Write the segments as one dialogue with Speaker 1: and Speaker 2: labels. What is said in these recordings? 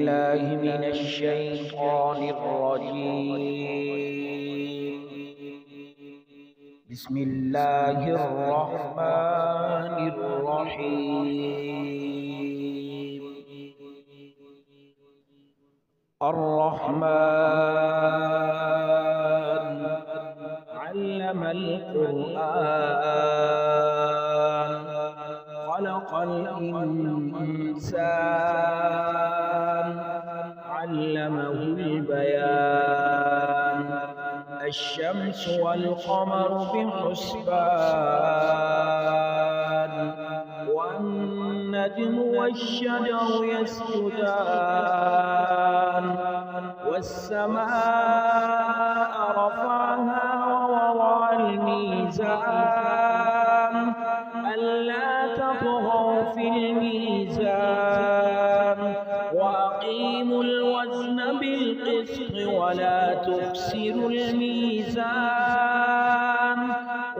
Speaker 1: بالله من الشيطان الرجيم. بسم الله الرحمن الرحيم. الرحمن علم القرآن خلق الإنسان علمه البيان. الشمس والقمر بحسبان والنجم والشجر يسجدان والسماء رفعها ووضع الميزان ألا تطغوا في الميزان وأقيموا الوزن بالقسط ولا تخسروا الميزان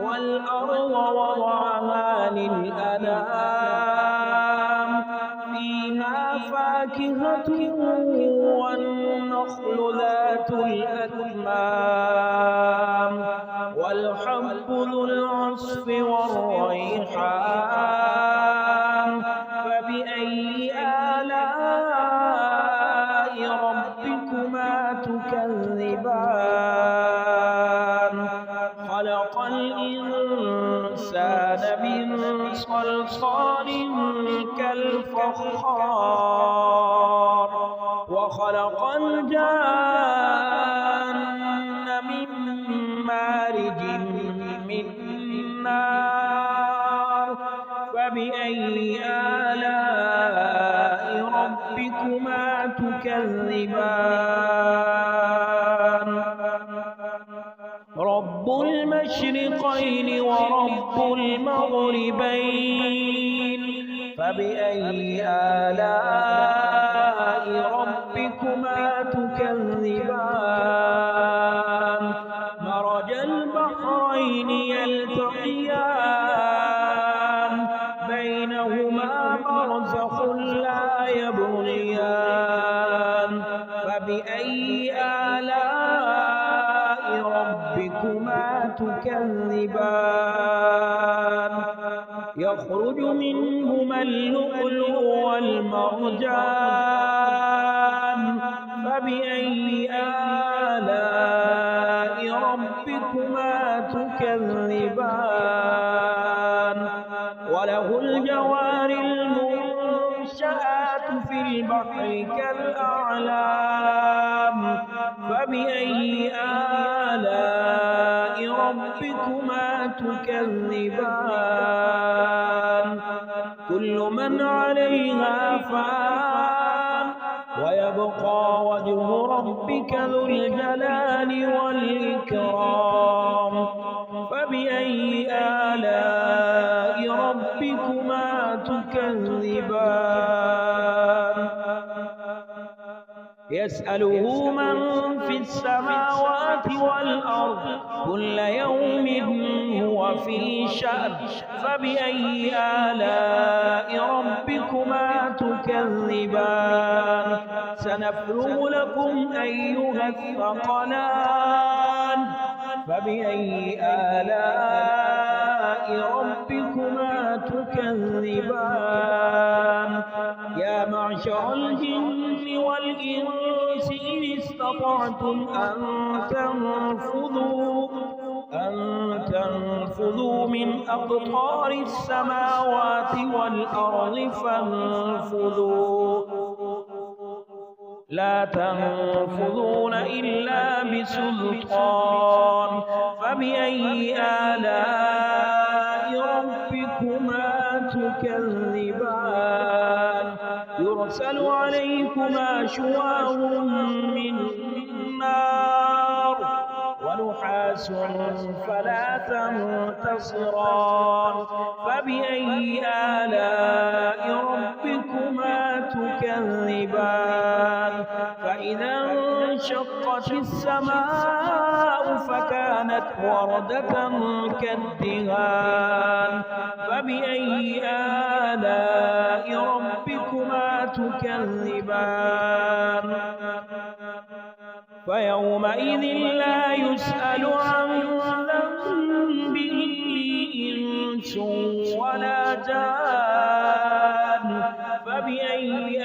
Speaker 1: والأرض وضعها للأنام فيها فاكهة والنخل ذات الأكمام والحب ذو العصف والريحان فبأي آلاء ربكما تكذبان. خلق الإنسان من صلصال كالفخار وخلق الجان من مارج من نار فبأي آلاء ربكما تكذبان. رب المشرقين ورب المغربين فبأي آلاء ربكما تكذبان. مرج البحرين يلتقيان بينهما برزخ لا يبغيان فبأي آلاء ربكما تكذبان. يخرج منهما اللؤلؤ والمرجان فبأي آلاء ربكما تكذبان. وله الجوار المنشآت في البحر كالأعلام فبأي آلاء ربكما تكذبان. كل من عليها فان ويبقى وجه ربك ذو الجلال والإكرام فبأي آلاء ربكما تكذبان. يسأله من في السماوات والأرض كل يوم هو في شأن فبأي آلاء ربكما تكذبان. سنفرغ لكم أيها الثقلان فبأي آلاء ربكما تكذبان. يا معشر الجن والإنس إن استطعتم أن تنفذوا من أقطار السماوات والأرض فانفذوا لا تنفذون إلا بسلطان فبأي آلاء ربكما تكذبان. يرسل عليكما شواظ من نار ونحاس فلا تنتصران فبأي آلاء ربكما تكذبان. فإذا انشقت السماء فكانت وردة كالدهان فبأي آلاء ربكما تكذبان فيومئذ لا يسأل عن ذنبه إنس ولا جان فبأي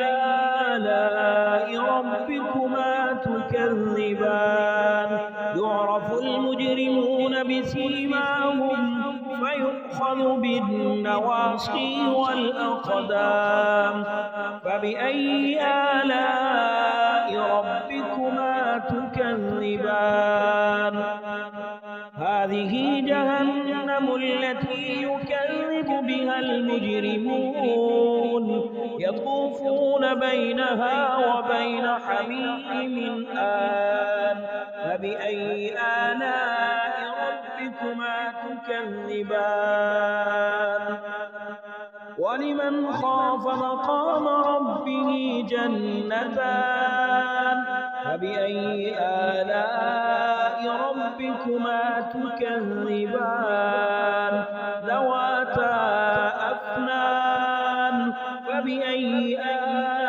Speaker 1: آلاء ربكما تكذبان يعرف المجرمون بسيماهم فيؤخذ بالنواصي والأقدام فبأي آلاء ربكما تكذبان هذه جهنم التي يكذب بها المجرمون يطوفون بينها وبين حميم آن فبأي آلاء ربكما تكذبان ولمن خاف مقام ربه جنتان فبأي آلاء ربكما تكذبان ذواتا أفنان فبأي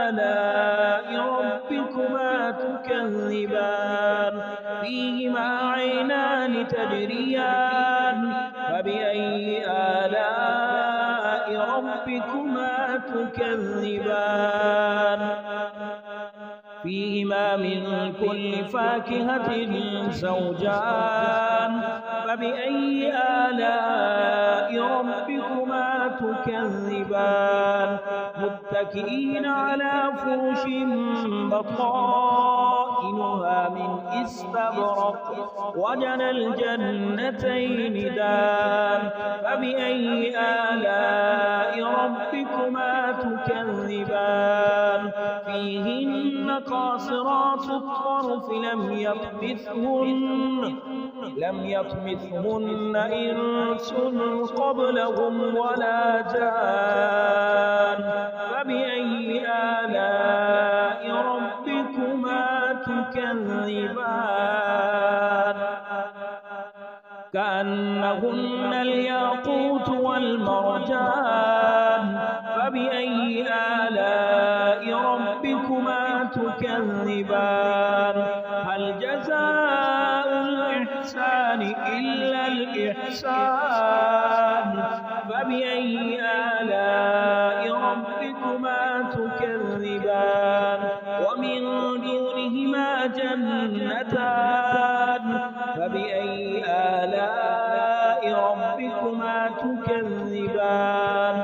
Speaker 1: آلاء ربكما تكذبان فيهما عينان تجريان فبأي آلاء ربكما تكذبان فيهما من كل فاكهة زوجان فبأي آلاء ربكما تكذبان متكئين على فرش بطائنها من استبرق وجنى الجنتين دان فبأي آلاء ربكما تكذبان فيهن قاصرات الطرف لم يطمثهن إنس قبلهم ولا جان فبأي آلاء ربكما تكذبان كأنهن الياقوت والمرجان فبأي آلاء ربكما تكذبان هل جزاء الإحسان إلا الإحسان فبأي آلاء ربكما تكذبان ومن دونهما جنتان فبأي آلاء ربكما تكذبان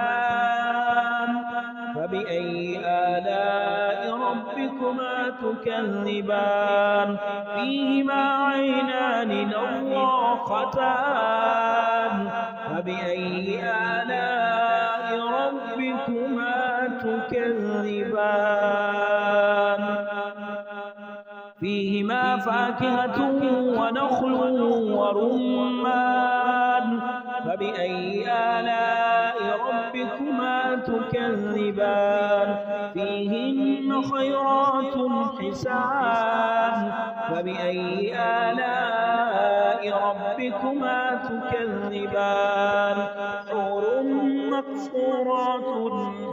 Speaker 1: مدهامتان فبأي آلاء ربكما تكذبان فيهما عينان نضاختان فبأي آلاء ربكما تكذبان فيهما فاكهة ونخل ورمان فبأي آلاء ربكما تكذبان فيهن خيرات حسان فبأي آلاء ربكما تكذبان حور مقصورات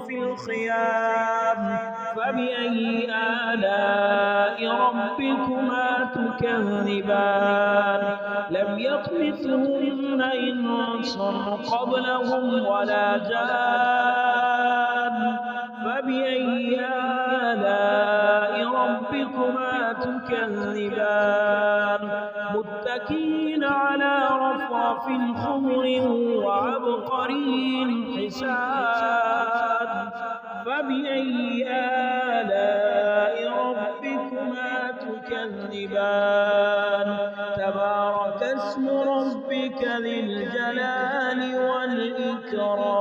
Speaker 1: في الخيام فبأي آلاء ربكما تكذبان لم يطمثهن إنس قبلهم ولا جان فبأي آلاء ربكما تكذبان متكئين على رفرف خضر وعبقري حسان فبأي آلاء ربكما تكذبان تبارك اسم ربك ذي الجلال والإكرام